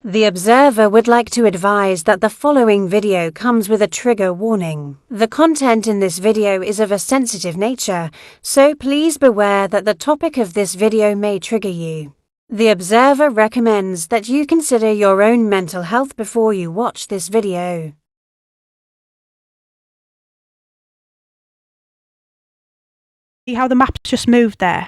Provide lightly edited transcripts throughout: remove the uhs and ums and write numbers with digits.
The observer would like to advise that the following video comes with a trigger warning. The content in this video is of a sensitive nature, so please beware that the topic of this video may trigger you. The observer recommends that you consider your own mental health before you watch this video. See how the map's just moved there?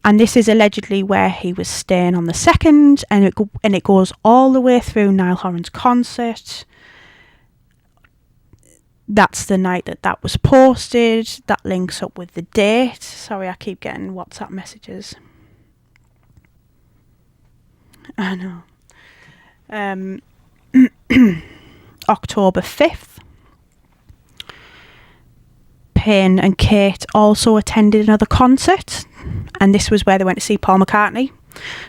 And this is allegedly where he was staying on the 2nd, and it goes all the way through Niall Horan's concert. That's the night that was posted. That links up with the date. Sorry, I keep getting WhatsApp messages. I know. October 5th. Payne and Kate also attended another concert, and this was where they went to see Paul McCartney.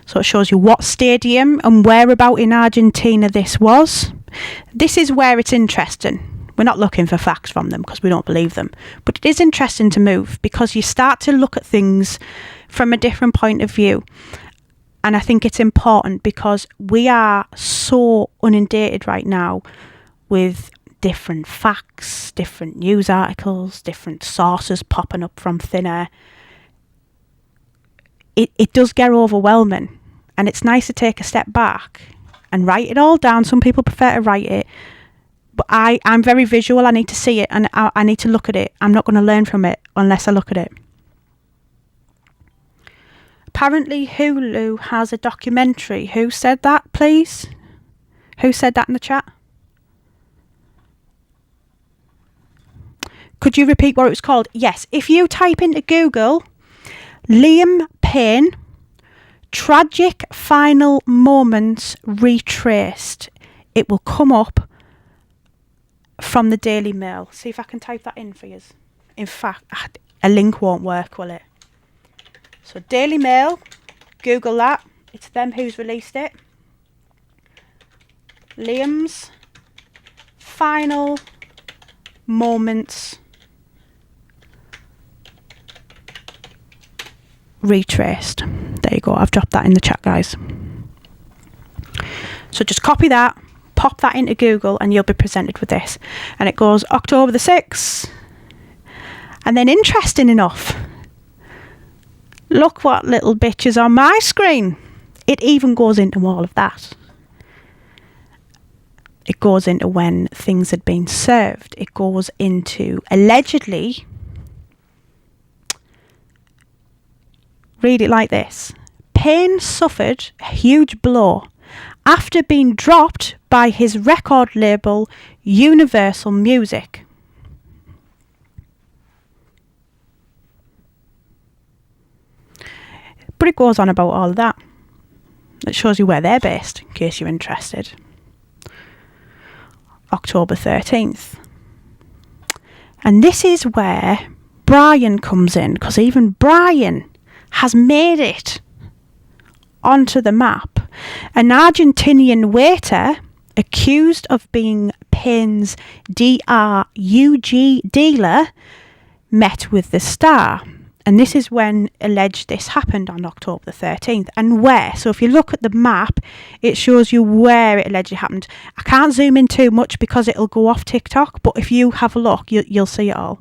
So it shows you what stadium and whereabout in Argentina this was. This is where it's interesting. We're not looking for facts from them because we don't believe them, but it is interesting to move because you start to look at things from a different point of view. And I think it's important because we are so inundated right now with different facts, different news articles, different sources popping up from thin air. It does get overwhelming, and it's nice to take a step back and write it all down. Some people prefer to write it, but I'm very visual. I need to see it, and I need to look at it. I'm not going to learn from it unless I look at it. Apparently Hulu has a documentary. Who said that, please? Who said that in the chat? Could you repeat what it was called? Yes, if you type into Google Liam Payne tragic final moments retraced, it will come up from the Daily Mail. See if I can type that in for you. In fact, a link won't work, will it? So Daily Mail, Google that. It's them who's released it. Liam's final moments retraced. There you go. I've dropped that in the chat, guys. So just copy that, pop that into Google, and you'll be presented with this. And it goes October the 6th. And then, interesting enough, look what little bitch is on my screen. It even goes into all of that. It goes into when things had been served. It goes into, allegedly, read it like this. Payne suffered a huge blow after being dropped by his record label, Universal Music. But it goes on about all of that. It shows you where they're based, in case you're interested. October 13th. And this is where Brian comes in, because even Brian has made it onto the map. An Argentinian waiter accused of being Payne's DRUG dealer met with the star. And this is when alleged this happened on October the 13th. And where? So if you look at the map, it shows you where it allegedly happened. I can't zoom in too much because it'll go off TikTok, but if you have a look, you'll see it all.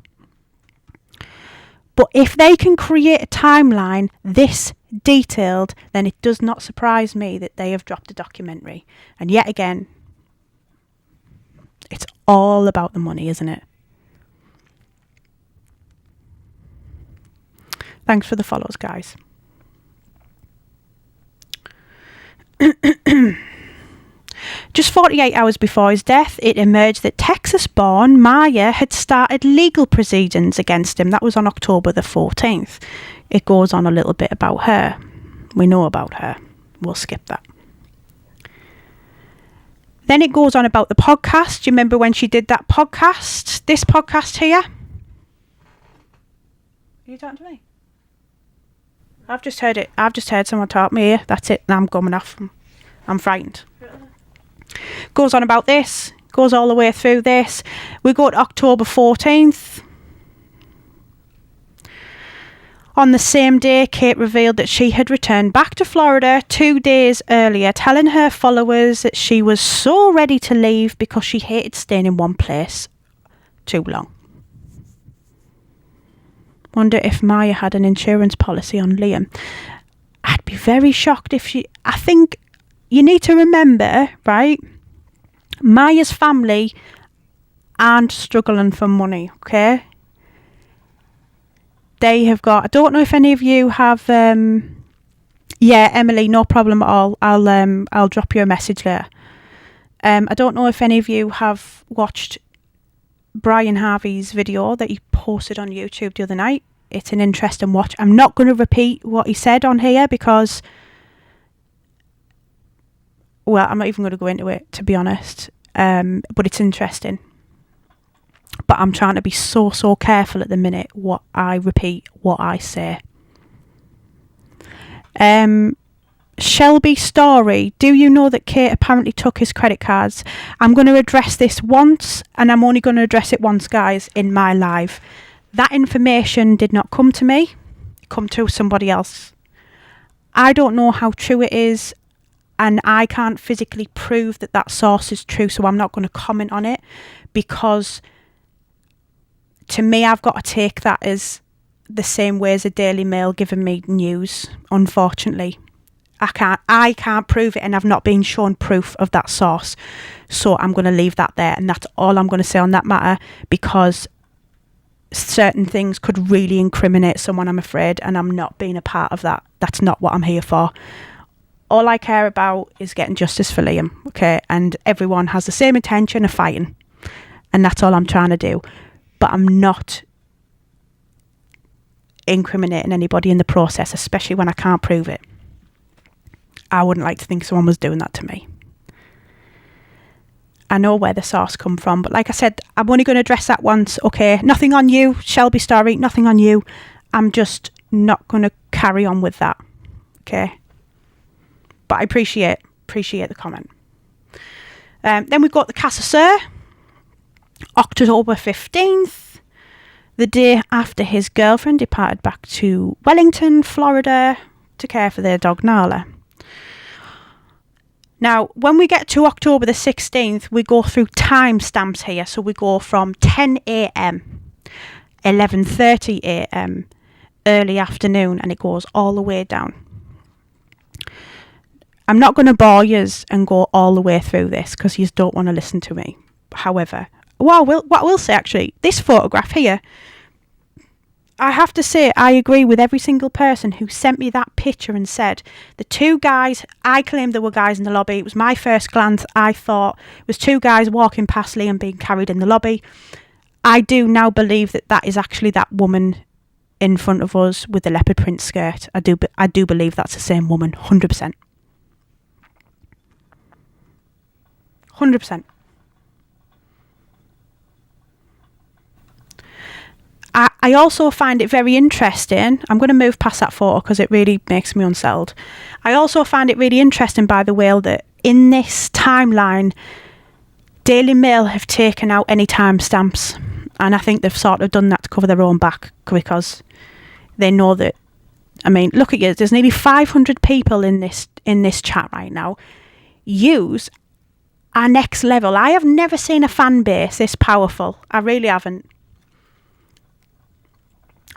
But if they can create a timeline this detailed, then it does not surprise me that they have dropped a documentary. And yet again, it's all about the money, isn't it? Thanks for the follows, guys. Just 48 hours before his death, it emerged that Texas-born Maya had started legal proceedings against him. That was on October the 14th. It goes on a little bit about her. We know about her. We'll skip that. Then it goes on about the podcast. Do you remember when she did that podcast? This podcast here? Are you talking to me? I've just heard it. I've just heard someone talk to me here. That's it. I'm coming off. I'm frightened. Goes on about this. Goes all the way through this. We go to October 14th. On the same day, Kate revealed that she had returned back to Florida 2 days earlier, telling her followers that she was so ready to leave because she hated staying in one place too long. Wonder if Maya had an insurance policy on Liam. I'd be very shocked if she... I think you need to remember, right? Maya's family aren't struggling for money, okay? They have got... I don't know if any of you have... yeah, Emily, no problem at all. I'll drop you a message later. I don't know if any of you have watched Brian Harvey's video that he posted on YouTube the other night. It's an interesting watch. I'm not going to repeat what he said on here because... Well, I'm not even going to go into it, to be honest. But it's interesting. But I'm trying to be so careful at the minute what I repeat, what I say. Shelby Story. Do you know that Kate apparently took his credit cards? I'm going to address this once, and I'm only going to address it once, guys, in my live. That information did not come to me. It come to somebody else. I don't know how true it is, and I can't physically prove that that source is true, so I'm not going to comment on it, because to me, I've got to take that as the same way as a Daily Mail giving me news, unfortunately. I can't prove it, and I've not been shown proof of that source. So I'm going to leave that there, and that's all I'm going to say on that matter, because certain things could really incriminate someone, I'm afraid, and I'm not being a part of that. That's not what I'm here for. All I care about is getting justice for Liam, okay? And everyone has the same intention of fighting, and that's all I'm trying to do. But I'm not incriminating anybody in the process, especially when I can't prove it. I wouldn't like to think someone was doing that to me. I know where the source come from, but like I said, I'm only going to address that once, okay? Nothing on you, Shelby Story, nothing on you. I'm just not going to carry on with that, okay? But I appreciate the comment. Then we've got the Casa Sir, October 15th, the day after his girlfriend departed back to Wellington, Florida, to care for their dog Nala. Now, when we get to October the 16th, we go through timestamps here. So we go from 10 a.m, 11:30 a.m, early afternoon, and it goes all the way down. I'm not going to bore yous and go all the way through this because yous don't want to listen to me. However, what I will say actually, this photograph here, I have to say I agree with every single person who sent me that picture and said the two guys, I claimed there were guys in the lobby. It was my first glance. I thought it was two guys walking past Liam being carried in the lobby. I do now believe that that is actually that woman in front of us with the leopard print skirt. I do believe that's the same woman, 100%. 100%. I also find it very interesting. I'm going to move past that photo because it really makes me unsettled. I also find it really interesting, by the way, that in this timeline, Daily Mail have taken out any timestamps. And I think they've sort of done that to cover their own back because they know that, I mean, look at you. There's nearly 500 people in this chat right now. Yous are next level. I have never seen a fan base this powerful. I really haven't.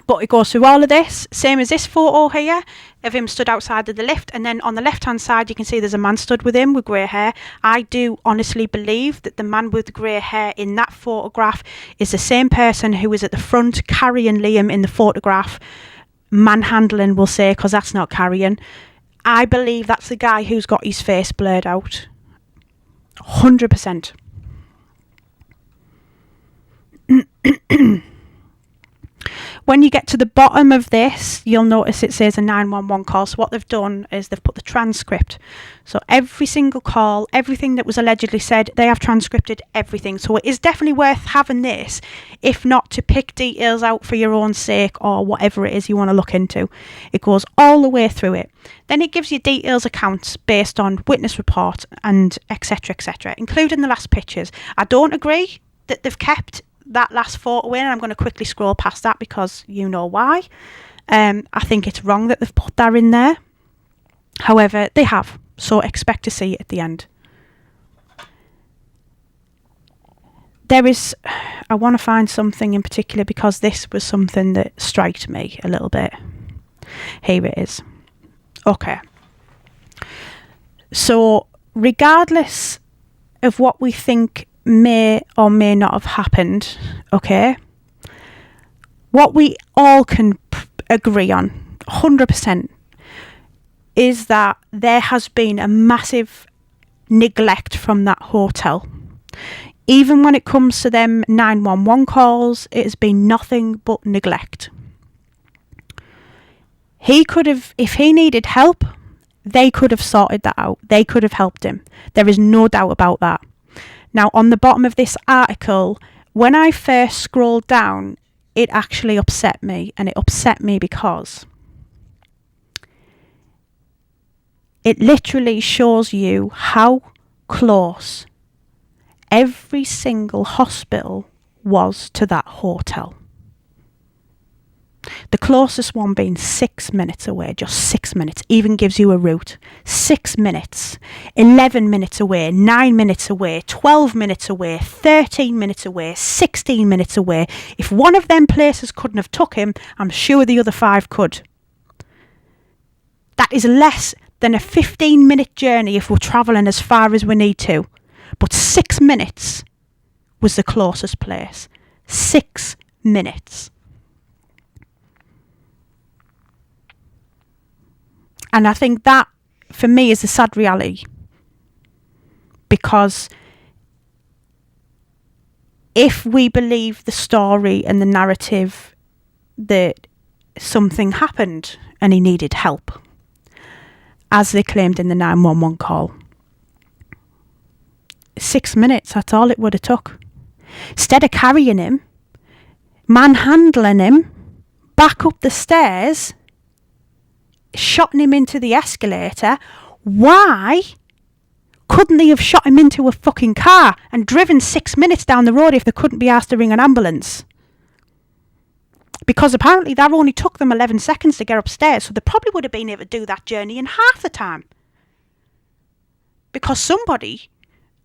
But it goes through all of this, same as this photo here of him stood outside of the lift, and then on the left hand side you can see there's a man stood with him with grey hair. I do honestly believe that the man with grey hair in that photograph is the same person who was at the front carrying Liam in the photograph. Manhandling, we'll say, because that's not carrying. I believe that's the guy who's got his face blurred out. 100%. When you get to the bottom of this, you'll notice it says a 911 call. So what they've done is they've put the transcript. So every single call, everything that was allegedly said, they have transcripted everything. So it is definitely worth having this, if not to pick details out for your own sake or whatever it is you want to look into. It goes all the way through it. Then it gives you details accounts based on witness report and etc., including the last pictures. I don't agree that they've kept that last photo in, and I'm going to quickly scroll past that because you know why. I think it's wrong that they've put that in there. However, they have, so expect to see it at the end. I want to find something in particular because this was something that struck me a little bit. Here it is. Okay. So, regardless of what we think may or may not have happened, okay, what we all can agree on, 100%, is that there has been a massive neglect from that hotel. Even when it comes to them 911 calls, it has been nothing but neglect. He could have, if he needed help, they could have sorted that out. They could have helped him. There is no doubt about that. Now, on the bottom of this article, when I first scrolled down, it actually upset me. And it upset me because it literally shows you how close every single hospital was to that hotel. The closest one being 6 minutes away, just 6 minutes, even gives you a route. 6 minutes, 11 minutes away, 9 minutes away, 12 minutes away, 13 minutes away, 16 minutes away. If one of them places couldn't have took him, I'm sure the other 5 could. That is less than a 15-minute journey if we're travelling as far as we need to. But 6 minutes was the closest place. 6 minutes. And I think that, for me, is a sad reality. Because if we believe the story and the narrative that something happened and he needed help, as they claimed in the 911 call, 6 minutes, that's all it would have took. Instead of carrying him, manhandling him, back up the stairs, shotting him into the escalator, why couldn't they have shot him into a fucking car and driven 6 minutes down the road if they couldn't be asked to ring an ambulance? Because apparently that only took them 11 seconds to get upstairs, so they probably would have been able to do that journey in half the time. Because somebody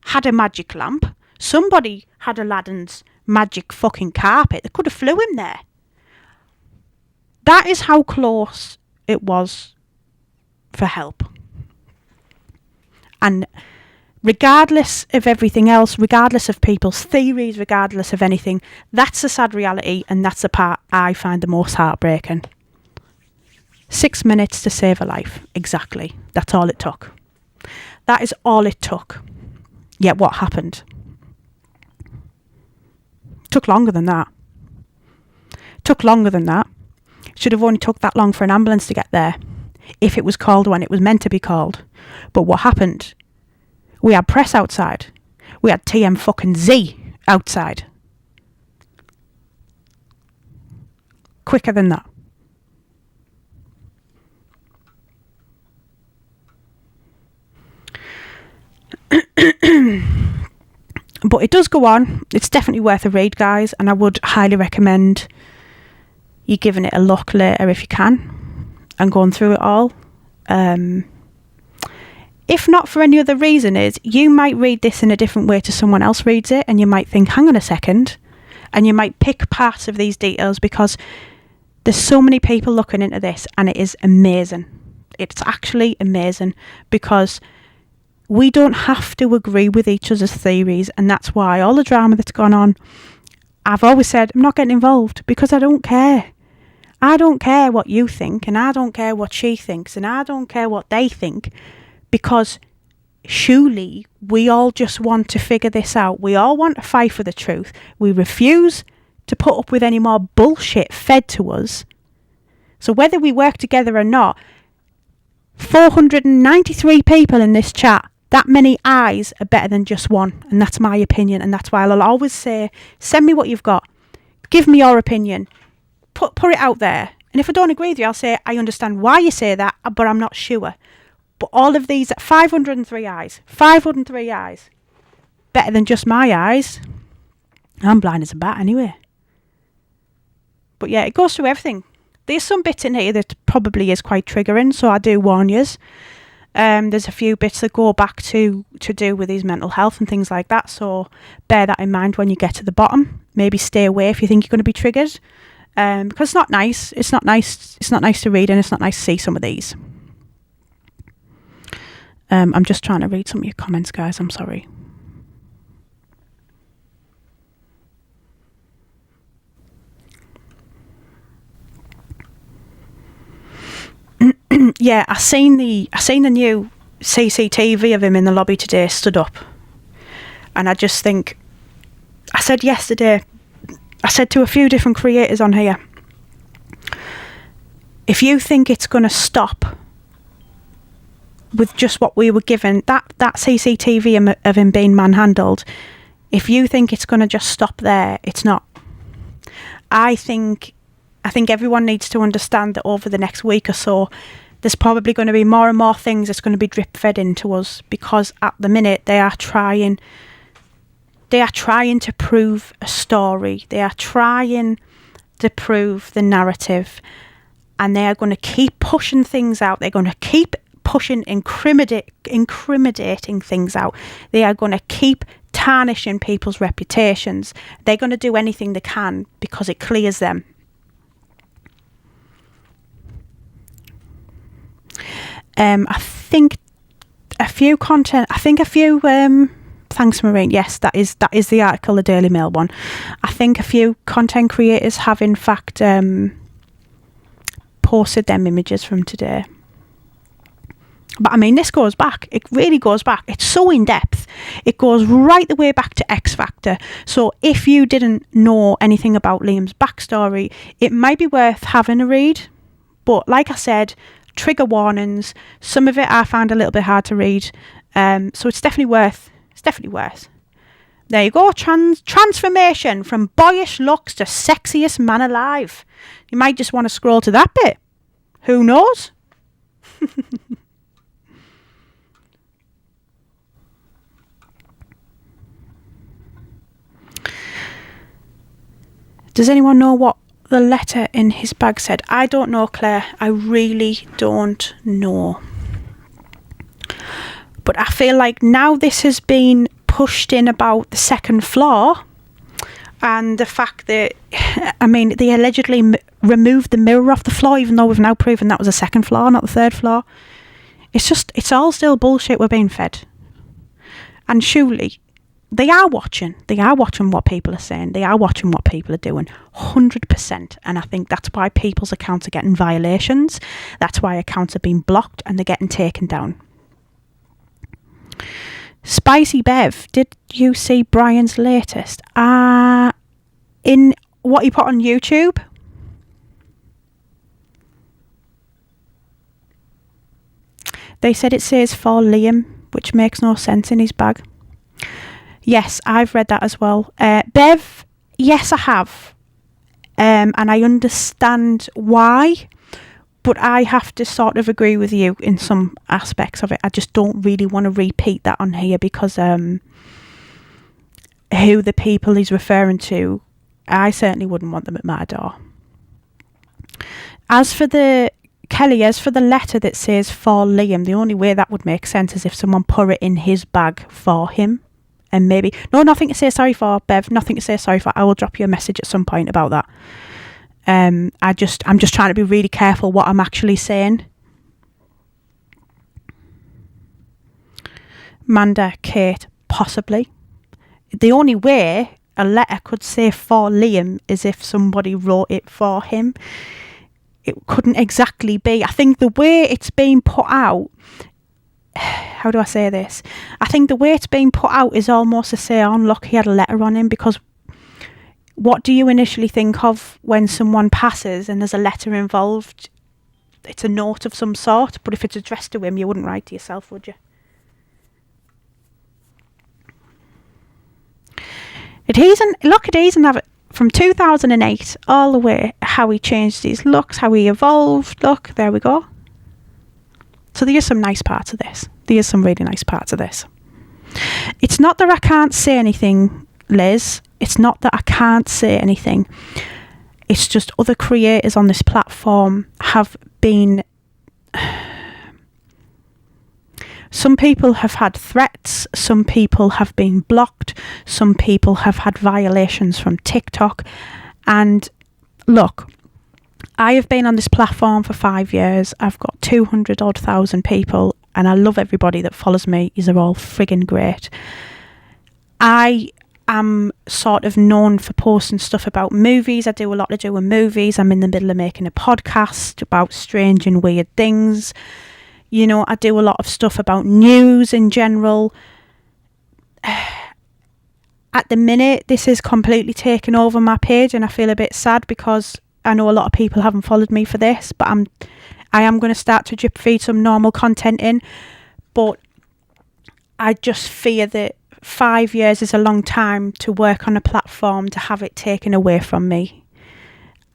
had a magic lamp, somebody had Aladdin's magic fucking carpet, they could have flew him there. That is how close it was for help. And regardless of everything else, regardless of people's theories, regardless of anything, that's the sad reality, and that's the part I find the most heartbreaking. 6 minutes to save a life. Exactly. That's all it took. That is all it took. Yet what happened? It took longer than that. Took longer than that. Should have only took that long for an ambulance to get there, if it was called when it was meant to be called. But what happened? We had press outside. We had TM fucking Z outside. Quicker than that. But it does go on. It's definitely worth a read, guys, and I would highly recommend you giving it a look later if you can and going through it all. If not for any other reason, is you might read this in a different way to someone else reads it, and you might think, hang on a second, and you might pick parts of these details, because there's so many people looking into this, and it is amazing. It's actually amazing, because we don't have to agree with each other's theories, and that's why all the drama that's gone on, I've always said, I'm not getting involved, because I don't care. I don't care what you think, and I don't care what she thinks, and I don't care what they think, because surely we all just want to figure this out. We all want to fight for the truth. We refuse to put up with any more bullshit fed to us. So whether we work together or not, 493 people in this chat, that many eyes are better than just one, and that's my opinion, and that's why I'll always say, send me what you've got, give me your opinion, put it out there, and if I don't agree with you, I'll say, I understand why you say that, but I'm not sure. But all of these, 503 eyes, better than just my eyes. I'm blind as a bat anyway. But yeah, it goes through everything. There's some bits in here that probably is quite triggering, so I do warn yous. There's a few bits that go back to do with his mental health and things like that, so bear that in mind when you get to the bottom. Maybe stay away if you think you're going to be triggered, because it's not nice. It's not nice to read, and it's not nice to see some of these. I'm just trying to read some of your comments, guys. I'm sorry. Yeah, I seen the new CCTV of him in the lobby today, stood up, and I just think, I said to a few different creators on here, if you think it's going to stop with just what we were given, that CCTV of him being manhandled, if you think it's going to just stop there, it's not. I think everyone needs to understand that over the next week or so, there's probably going to be more and more things that's going to be drip fed into us, because at the minute they are trying to prove a story. They are trying to prove the narrative, and they are going to keep pushing things out. They're going to keep pushing incriminating things out. They are going to keep tarnishing people's reputations. They're going to do anything they can because it clears them. I think a few thanks Maureen, yes, that is the article, the Daily Mail one. I think a few content creators have in fact posted them images from today. But I mean, this goes back. It really goes back. It's so in depth. It goes right the way back to X Factor. So if you didn't know anything about Liam's backstory, it might be worth having a read. But like I said, trigger warnings. Some of it I found a little bit hard to read. So it's definitely worth. There you go. Transformation from boyish looks to sexiest man alive. You might just want to scroll to that bit. Who knows? Does anyone know what the letter in his bag said? I don't know, Claire. I really don't know. But I feel like now this has been pushed in about the second floor, and the fact that, I mean, they allegedly removed the mirror off the floor, even though we've now proven that was the second floor, not the third floor. It's all still bullshit we're being fed. And surely they are watching what people are saying. They are watching what people are doing, 100%. And I think that's why people's accounts are getting violations. That's why accounts are being blocked and they're getting taken down. Spicy Bev, did you see Brian's latest? In what he put on YouTube? They said it says for Liam, which makes no sense in his bag. Yes, I've read that as well. Bev, yes, I have. And I understand why, but I have to sort of agree with you in some aspects of it. I just don't really want to repeat that on here because who the people he's referring to, I certainly wouldn't want them at my door. As for the letter that says for Liam, the only way that would make sense is if someone put it in his bag for him. And maybe, no, nothing to say sorry for, Bev, nothing to say sorry for. I will drop you a message at some point about that. I'm just trying to be really careful what I'm actually saying. Manda, Kate, possibly. The only way a letter could say for Liam is if somebody wrote it for him. It couldn't exactly be. I think the way it's being put out, how do I say this? I think the way it's being put out is almost to say, oh, look, he had a letter on him, because what do you initially think of when someone passes and there's a letter involved? It's a note of some sort, but if it's addressed to him, you wouldn't write to yourself, would you? It isn't have it from 2008 all the way, how he changed his looks, how he evolved. Look, there we go. So there's some nice parts of this. There's some really nice parts of this. It's not that I can't say anything, Liz. It's not that I can't say anything. It's just other creators on this platform have been... Some people have had threats, some people have been blocked, some people have had violations from TikTok. And look, I have been on this platform for 5 years. I've got 200,000 people, and I love everybody that follows me. You're all friggin' great. I am sort of known for posting stuff about movies. I do a lot to do with movies. I'm in the middle of making a podcast about strange and weird things. You know, I do a lot of stuff about news in general. At the minute, this is completely taken over my page, and I feel a bit sad because I know a lot of people haven't followed me for this, but I am going to start to drip feed some normal content in. But I just fear that 5 years is a long time to work on a platform to have it taken away from me.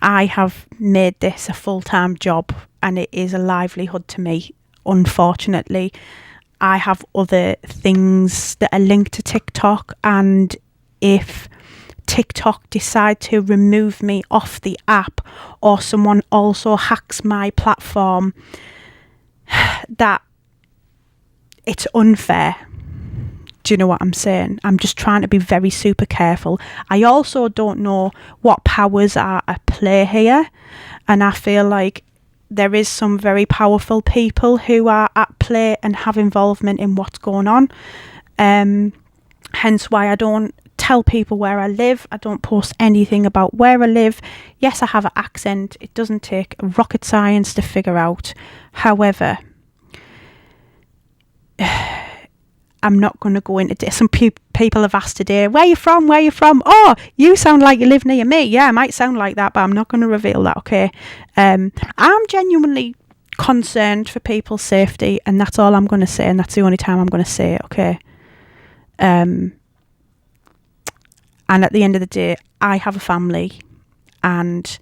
I have made this a full-time job, and it is a livelihood to me. Unfortunately, I have other things that are linked to TikTok, and if TikTok decide to remove me off the app, or someone also hacks my platform, that it's unfair. Do you know what I'm saying? I'm just trying to be very super careful. I also don't know what powers are at play here, and I feel like there is some very powerful people who are at play and have involvement in what's going on. Hence why I don't tell people where I live. I don't post anything about where I live. Yes, I have an accent. It doesn't take rocket science to figure out. However, I'm not going to go into... Some people have asked today, where are you from? Where are you from? Oh, you sound like you live near me. Yeah, I might sound like that, but I'm not going to reveal that, okay? I'm genuinely concerned for people's safety, and that's all I'm going to say, and that's the only time I'm going to say it, okay? And at the end of the day, I have a family, and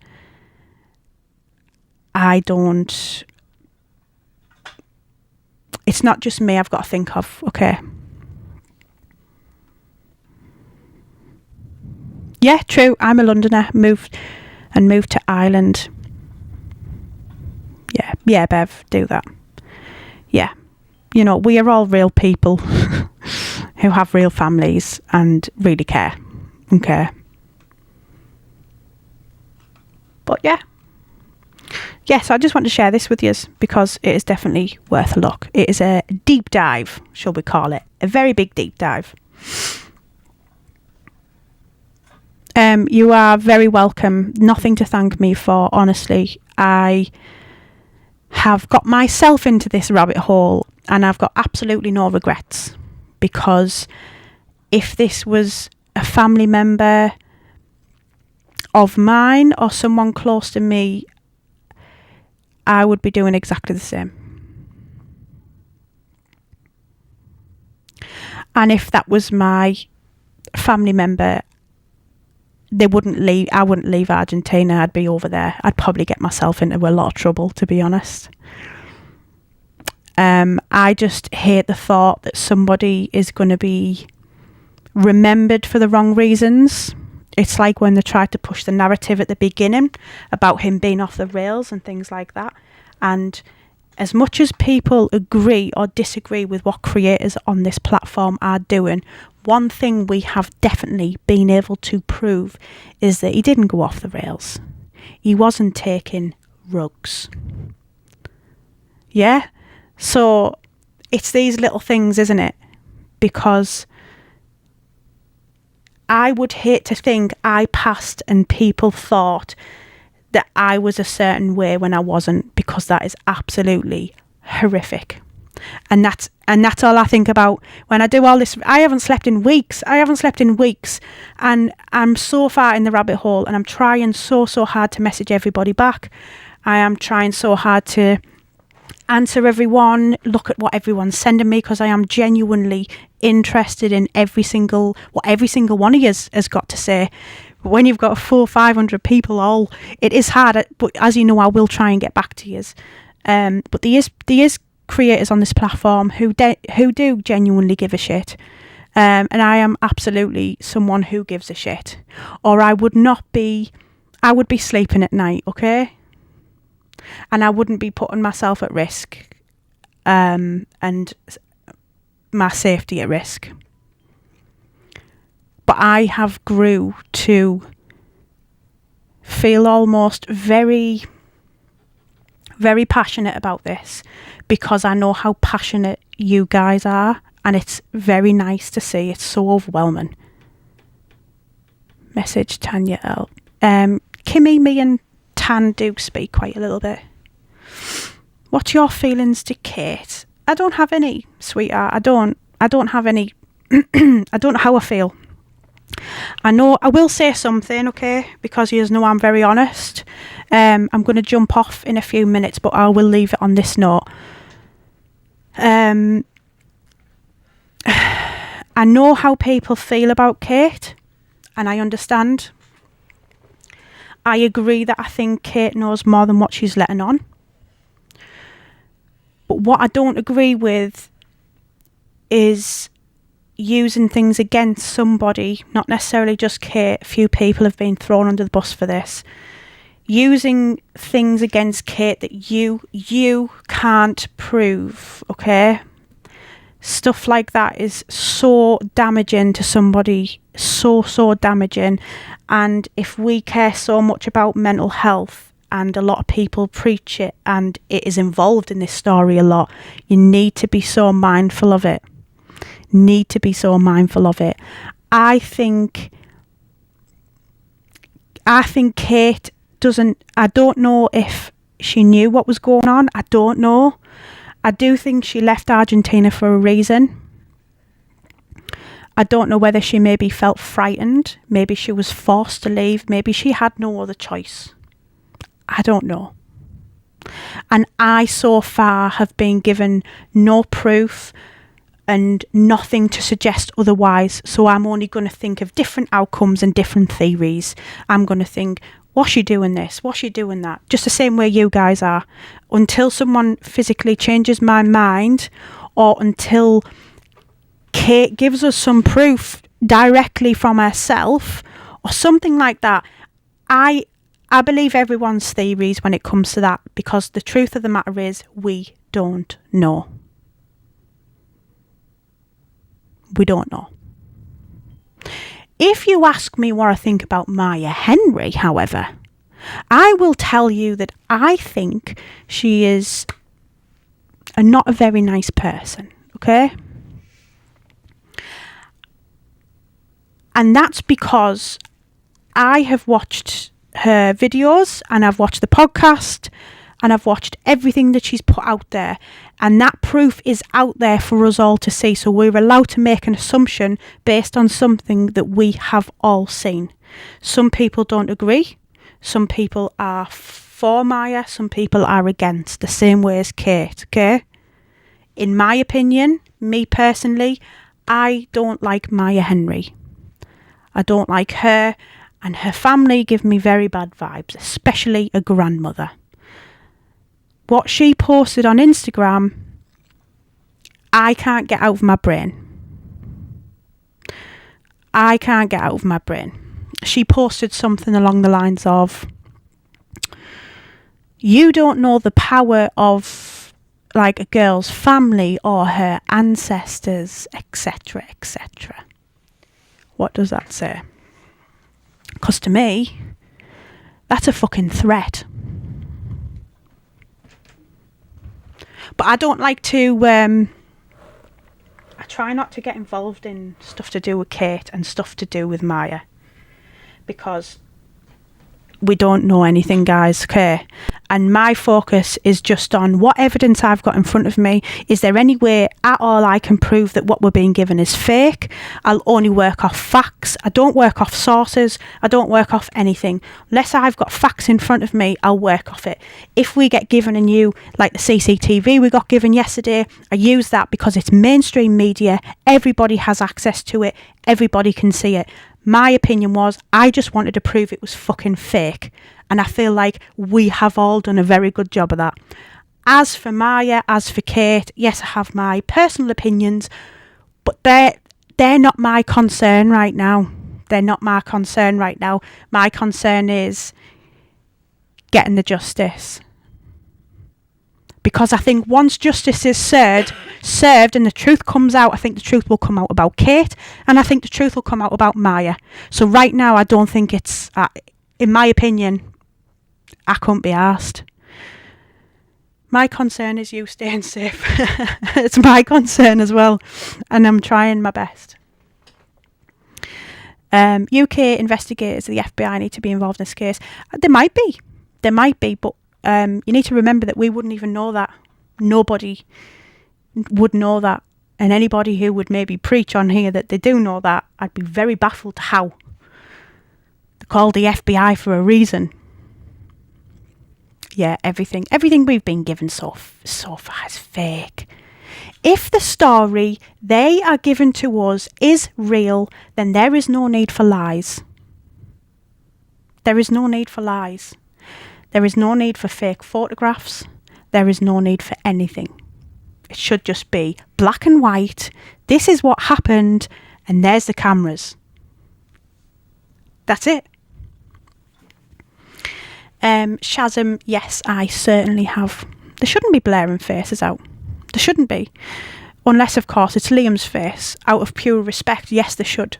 I don't... It's not just me I've got to think of, okay? Yeah, true. I'm a Londoner. Moved to Ireland. Yeah, Bev, do that. Yeah. You know, we are all real people who have real families and really care. Okay. But yeah. Yes, I just want to share this with you because it is definitely worth a look. It is a deep dive, shall we call it. A very big deep dive. You are very welcome. Nothing to thank me for, honestly. I have got myself into this rabbit hole and I've got absolutely no regrets, because if this was a family member of mine or someone close to me, I would be doing exactly the same. And if that was my family member, I wouldn't leave Argentina. I'd be over there. I'd probably get myself into a lot of trouble, to be honest. I just hate the thought that somebody is going to be remembered for the wrong reasons. It's like when they tried to push the narrative at the beginning about him being off the rails and things like that. And as much as people agree or disagree with what creators on this platform are doing, one thing we have definitely been able to prove is that he didn't go off the rails. He wasn't taking drugs. Yeah? So it's these little things, isn't it? Because I would hate to think I passed and people thought that I was a certain way when I wasn't, because that is absolutely horrific. And that's all I think about when I do all this. I haven't slept in weeks. And I'm so far in the rabbit hole, and I'm trying so hard to message everybody back. I am trying so hard to answer everyone, look at what everyone's sending me, because I am genuinely interested in what every single one of you has got to say. But when you've got 400-500 people, it is hard. But as you know, I will try and get back to you. But there is creators on this platform who do genuinely give a shit. And I am absolutely someone who gives a shit, or I would not be I would be sleeping at night, okay? And I wouldn't be putting myself at risk and my safety at risk. But I have grew to feel almost very, very passionate about this because I know how passionate you guys are, and it's very nice to see. It's so overwhelming. Message Tanya L. Kimmy, me and Tan do speak quite a little bit. What's your feelings to Kate? I don't have any, sweetheart. I don't have any. I don't know how I feel. I know I will say something, okay, because you know I'm very honest. I'm going to jump off in a few minutes, but I will leave it on this note. I know how people feel about Kate, and I understand. I agree that I think Kate knows more than what she's letting on. But what I don't agree with is using things against somebody, not necessarily just Kate. A few people have been thrown under the bus for this. Using things against Kate that you can't prove, okay? Stuff like that is so damaging to somebody, so damaging. And if we care so much about mental health, and a lot of people preach it, and it is involved in this story a lot, you need to be so mindful of it. I think Kate doesn't, I don't know if she knew what was going on. I don't know. I do think she left Argentina for a reason. I don't know whether she maybe felt frightened. Maybe she was forced to leave. Maybe she had no other choice. I don't know. And I so far have been given no proof and nothing to suggest otherwise. So I'm only going to think of different outcomes and different theories. I'm going to think, what's she doing this? What's she doing that? Just the same way you guys are. Until someone physically changes my mind, or until Kate gives us some proof directly from herself or something like that, I believe everyone's theories when it comes to that, because the truth of the matter is we don't know. We don't know. If you ask me what I think about Maya Henry, however, I will tell you that I think she is not a very nice person, okay? And that's because I have watched her videos, and I've watched the podcast, and I've watched everything that she's put out there, and that proof is out there for us all to see. So we're allowed to make an assumption based on something that we have all seen. Some people don't agree. Some people are for Maya. Some people are against, the same way as Kate, okay? In my opinion, me personally, I don't like Maya Henry. I don't like her, and her family give me very bad vibes, especially a grandmother. What she posted on Instagram, I can't get out of my brain. She posted something along the lines of, you don't know the power of like a girl's family or her ancestors, etc., etc. What does that say? Because to me, that's a fucking threat. But I don't like to, I try not to get involved in stuff to do with Kate and stuff to do with Maya, because we don't know anything, guys, okay? And my focus is just on what evidence I've got in front of me. Is there any way at all I can prove that what we're being given is fake? I'll only work off facts. I don't work off sources. I don't work off anything. Unless I've got facts in front of me, I'll work off it. If we get given a new, like the CCTV we got given yesterday, I use that because it's mainstream media. Everybody has access to it. Everybody can see it. My opinion was, I just wanted to prove it was fucking fake. And I feel like we have all done a very good job of that. As for Maya, as for Kate, yes, I have my personal opinions, but they're not my concern right now. They're not my concern right now. My concern is getting the justice. Because I think once justice is served and the truth comes out, I think the truth will come out about Kate, and I think the truth will come out about Maya. So right now, I don't think it's, in my opinion, I couldn't be arsed. My concern is you staying safe. It's my concern as well, and I'm trying my best. UK investigators, the FBI, need to be involved in this case. There might be, but you need to remember that we wouldn't even know that. Nobody would know that. And anybody who would maybe preach on here that they do know that, I'd be very baffled how. They're called the FBI for a reason. Yeah, everything we've been given so far is fake. If the story they are given to us is real, then there is no need for lies. There is no need for lies. There is no need for fake photographs. There is no need for anything. It should just be black and white. This is what happened, and there's the cameras. That's it. Shazam, yes, I certainly have. There shouldn't be blaring faces out. There shouldn't be. Unless, of course, it's Liam's face. Out of pure respect, yes, there should.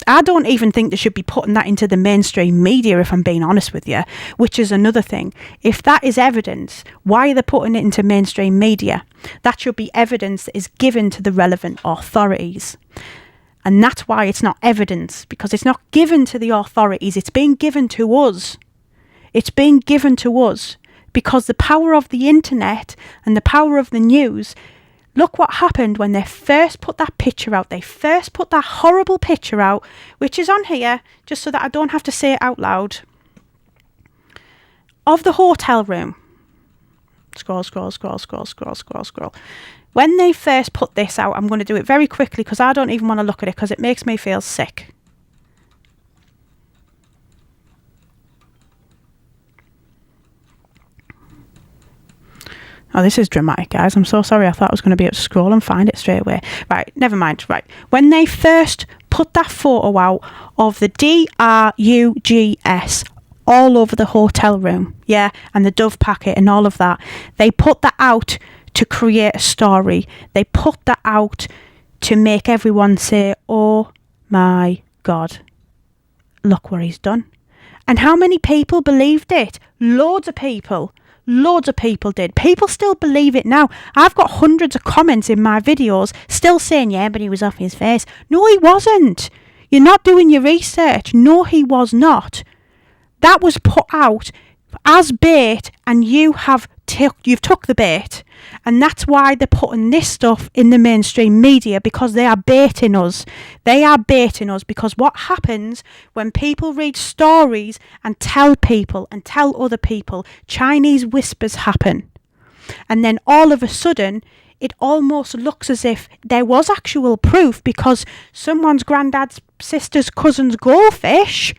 I don't even think they should be putting that into the mainstream media, if I'm being honest with you, which is another thing. If that is evidence, why are they putting it into mainstream media? That should be evidence that is given to the relevant authorities. And that's why it's not evidence, because it's not given to the authorities, it's being given to us. It's being given to us because the power of the internet and the power of the news. Look what happened when they first put that picture out. They first put that horrible picture out, which is on here, just so that I don't have to say it out loud, of the hotel room. Scroll. When they first put this out, I'm going to do it very quickly because I don't even want to look at it because it makes me feel sick. Oh, this is dramatic, guys. I'm so sorry. I thought I was going to be able to scroll and find it straight away. Right, never mind. Right. When they first put that photo out of the DRUGS all over the hotel room, yeah, and the Dove packet and all of that, they put that out to create a story. They put that out to make everyone say, oh my God, look what he's done. And how many people believed it? Loads of people did. People still believe it now. I've got hundreds of comments in my videos still saying, yeah, but he was off his face. No, he wasn't. You're not doing your research. No, he was not. That was put out as bait, and you've took the bait. And that's why they're putting this stuff in the mainstream media, because they are baiting us. They are baiting us because what happens when people read stories and tell people and tell other people, Chinese whispers happen. And then all of a sudden, it almost looks as if there was actual proof because someone's granddad's sister's cousin's goldfish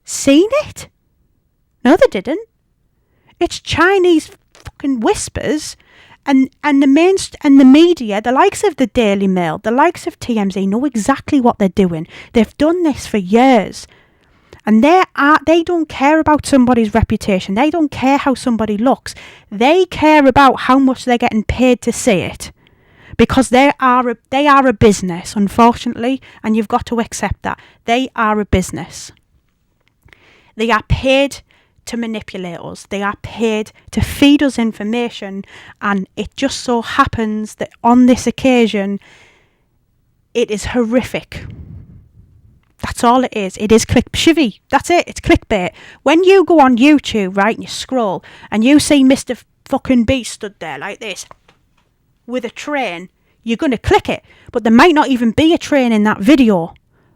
seen it. No, they didn't. It's Chinese fucking whispers, and the media, the likes of the Daily Mail, the likes of TMZ, know exactly what they're doing. They've done this for years, and they don't care about somebody's reputation. They don't care how somebody looks. They care about how much they're getting paid to say it, because they are a business, unfortunately, and you've got to accept that they are a business. They are paid to manipulate us. They are paid to feed us information, and it just so happens that on this occasion it is horrific. That's all it is. It is shivvy. That's it. It's clickbait. When you go on YouTube, right, and you scroll and you see Mr. fucking Beast stood there like this with a train, you're going to click it, but there might not even be a train in that video.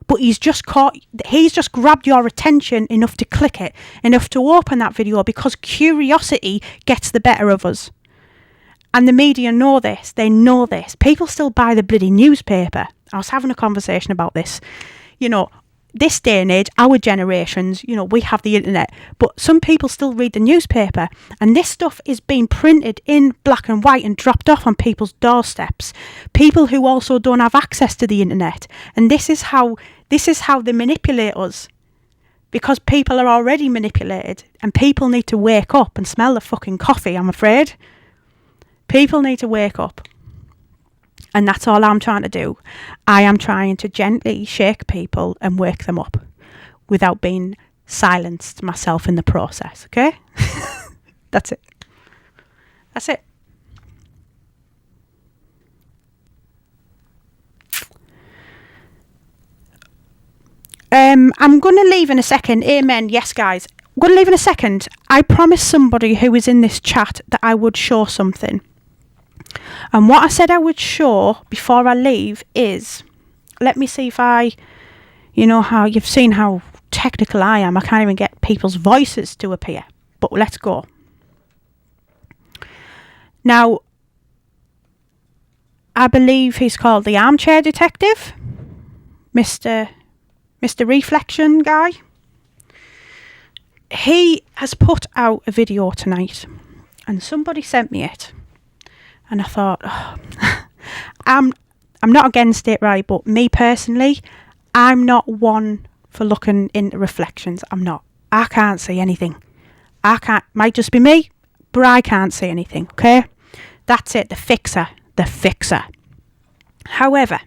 But he's just grabbed your attention enough to click it, enough to open that video, because curiosity gets the better of us. And the media know this. They know this. People still buy the bloody newspaper. I was having a conversation about this. You know, this day and age, our generations, you know, we have the internet, but some people still read the newspaper, and this stuff is being printed in black and white and dropped off on people's doorsteps. People who also don't have access to the internet, and this is how they manipulate us, because people are already manipulated, and people need to wake up and smell the fucking coffee. I'm afraid people need to wake up. And that's all I'm trying to do. I am trying to gently shake people and wake them up without being silenced myself in the process, okay? That's it. That's it. I'm going to leave in a second. Amen. Yes, guys. I'm going to leave in a second. I promised somebody who was in this chat that I would show something. And what I said I would show before I leave is, let me see if you know how you've seen how technical I am. I can't even get people's voices to appear. But let's go. Now, I believe he's called the Armchair Detective, Mr. Reflection guy. He has put out a video tonight, and somebody sent me it. And I thought, oh, I'm not against it, right? But me personally, I'm not one for looking into reflections. I'm not. I can't see anything. Might just be me, but I can't see anything, okay? That's it, the fixer. However,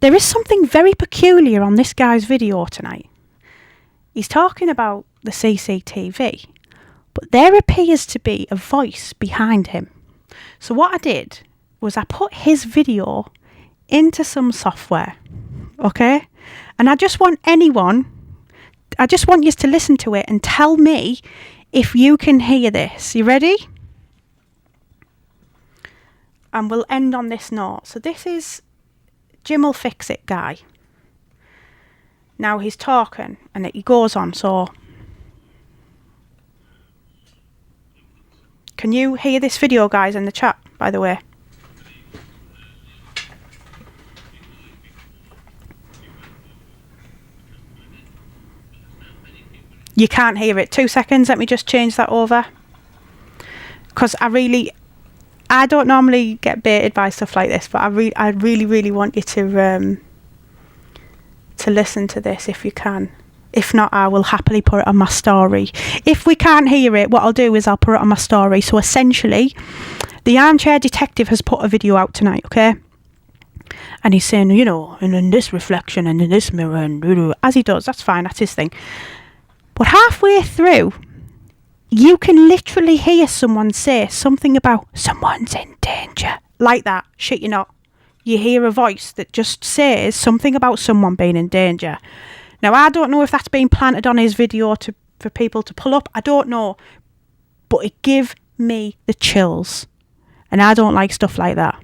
there is something very peculiar on this guy's video tonight. He's talking about the CCTV, but there appears to be a voice behind him. So what I did was I put his video into some software, okay? And I just want you to listen to it and tell me if you can hear this. You ready? And we'll end on this note. So this is Jim'll Fix It guy. Now he's talking and he goes on, so... Can you hear this video, guys, in the chat, by the way? You can't hear it. 2 seconds, let me just change that over. Because I don't normally get baited by stuff like this, but I really want you to listen to this if you can. If not, I will happily put it on my story. If we can't hear it, what I'll do is I'll put it on my story. So essentially, the Armchair Detective has put a video out tonight, okay? And he's saying, you know, and in this reflection and in this mirror, and as he does, that's fine, that's his thing. But halfway through, you can literally hear someone say something about someone's in danger. Like that, shit you not. You hear a voice that just says something about someone being in danger. Now, I don't know if that's been planted on his video for people to pull up. I don't know. But it gave me the chills. And I don't like stuff like that.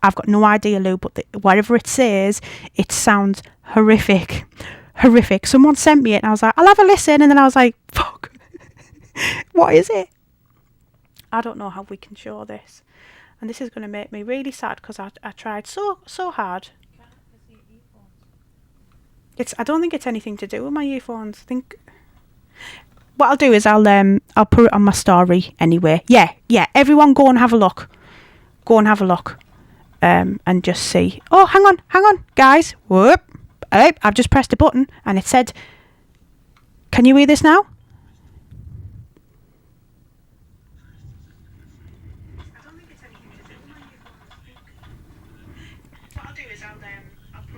I've got no idea, Lou, but whatever it says, it sounds horrific. Horrific. Someone sent me it and I was like, I'll have a listen. And then I was like, fuck. What is it? I don't know how we can show this. And this is going to make me really sad because I tried so hard. I don't think it's anything to do with my earphones. I think what I'll do is I'll put it on my story anyway. Yeah. Everyone go and have a look. And just see. Oh, hang on, guys. Whoop. I've just pressed a button and it said, can you hear this now? I don't think it's anything to do with my earphones. What I'll do is I'll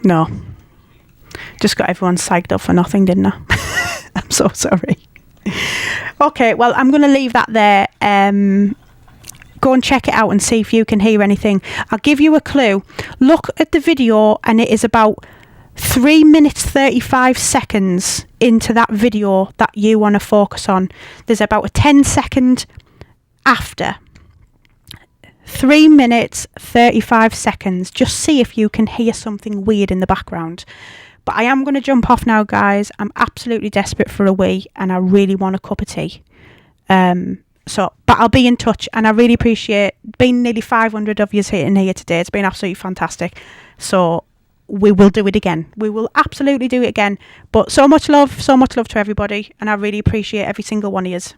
No. Just got everyone psyched up for nothing, didn't I? I'm so sorry. Okay, well, I'm going to leave that there. Go and check it out and see if you can hear anything. I'll give you a clue. Look at the video and it is about 3 minutes 35 seconds into that video that you want to focus on. There's about a 10-second after. 3 minutes 35 seconds. Just see if you can hear something weird in the background. But I am going to jump off now, guys. I'm absolutely desperate for a wee and I really want a cup of tea. But I'll be in touch and I really appreciate being nearly 500 of you in here today. It's been absolutely fantastic. So we will do it again. We will absolutely do it again. But so much love to everybody, and I really appreciate every single one of yous.